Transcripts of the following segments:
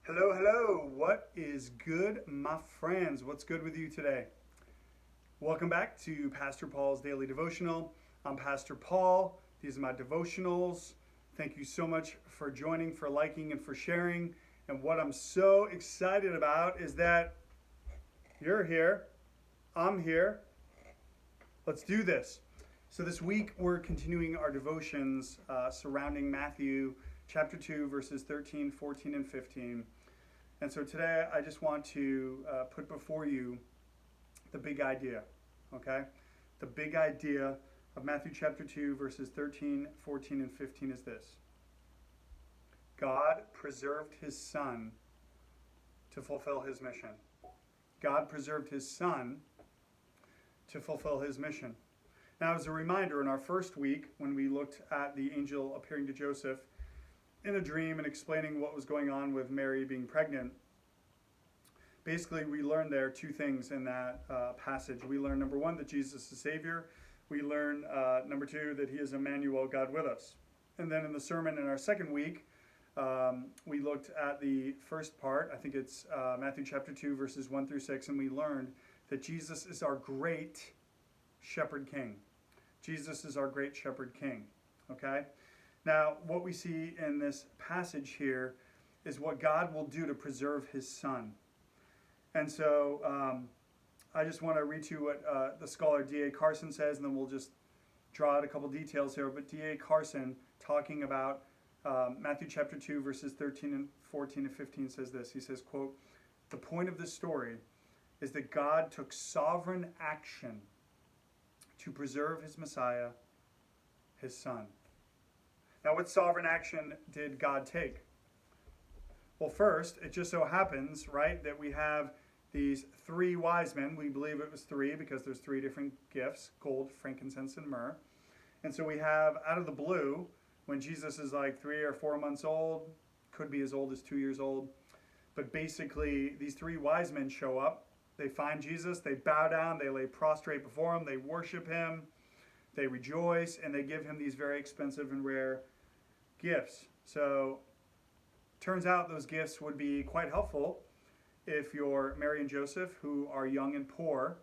Hello, hello. What is good, my friends? What's good with you today? Welcome back to Pastor Paul's Daily Devotional. I'm Pastor Paul. These are my devotionals. Thank you so much for joining, for liking, and for sharing. And what I'm so excited about is that you're here. I'm here. Let's do this. So this week we're continuing our devotions surrounding Matthew chapter 2, verses 13, 14, and 15. And so today I just want to put before you the big idea, okay? The big idea of Matthew chapter 2, verses 13, 14, and 15 is this. God preserved his son to fulfill his mission. God preserved his son to fulfill his mission. Now, as a reminder, in our first week, when we looked at the angel appearing to Joseph in a dream and explaining what was going on with Mary being pregnant, basically we learned there two things in that passage. We learned, number one, that Jesus is Savior. We learned, number two, that he is Emmanuel, God with us. And then in the sermon in our second week, we looked at the first part. I think it's Matthew chapter 2, verses 1 through 6, and we learned that Jesus is our great shepherd king. Jesus is our great shepherd king, okay? Now, what we see in this passage here is what God will do to preserve his son. And so I just want to read to you what the scholar D.A. Carson says, and then we'll just draw out a couple details here. But D.A. Carson, talking about Matthew chapter 2, verses 13 and 14 and 15, says this. He says, quote, "The point of this story is that God took sovereign action to preserve his Messiah, his son." Now, what sovereign action did God take? Well, first, it just so happens, right, that we have these three wise men. We believe it was three because there's three different gifts: gold, frankincense, and myrrh. And so we have, out of the blue, when Jesus is like 3 or 4 months old, could be as old as 2 years old, but basically these three wise men show up. They find Jesus, they bow down, they lay prostrate before him, they worship him, they rejoice, and they give him these very expensive and rare gifts. So turns out those gifts would be quite helpful if you're Mary and Joseph, who are young and poor,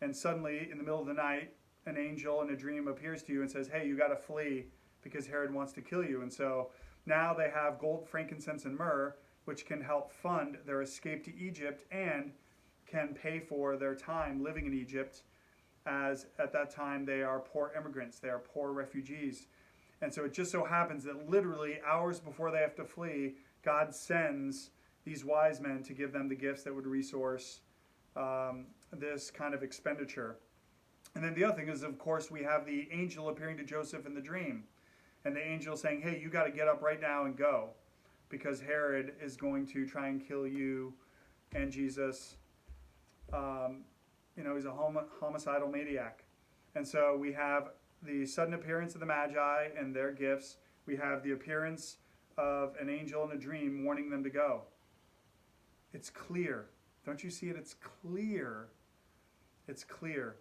and suddenly in the middle of the night an angel in a dream appears to you and says, hey, you got to flee because Herod wants to kill you. And so now they have gold, frankincense, and myrrh, which can help fund their escape to Egypt and can pay for their time living in Egypt, as at that time they are poor immigrants, they are poor refugees. And so it just so happens that literally hours before they have to flee, God sends these wise men to give them the gifts that would resource this kind of expenditure. And then the other thing is, of course, we have the angel appearing to Joseph in the dream. And the angel saying, hey, you got to get up right now and go, because Herod is going to try and kill you and Jesus. He's a homicidal maniac. And so we have the sudden appearance of the Magi and their gifts. We have the appearance of an angel in a dream warning them to go. It's clear. Don't you see it? It's clear. It's clear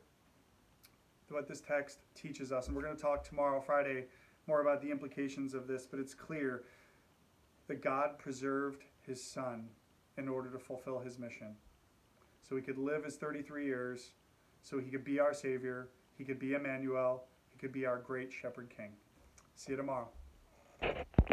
what this text teaches us. And we're going to talk tomorrow, Friday, more about the implications of this. But it's clear that God preserved his son in order to fulfill his mission. So he could live his 33 years, so he could be our Savior, he could be Emmanuel, he could be our great shepherd king. See you tomorrow.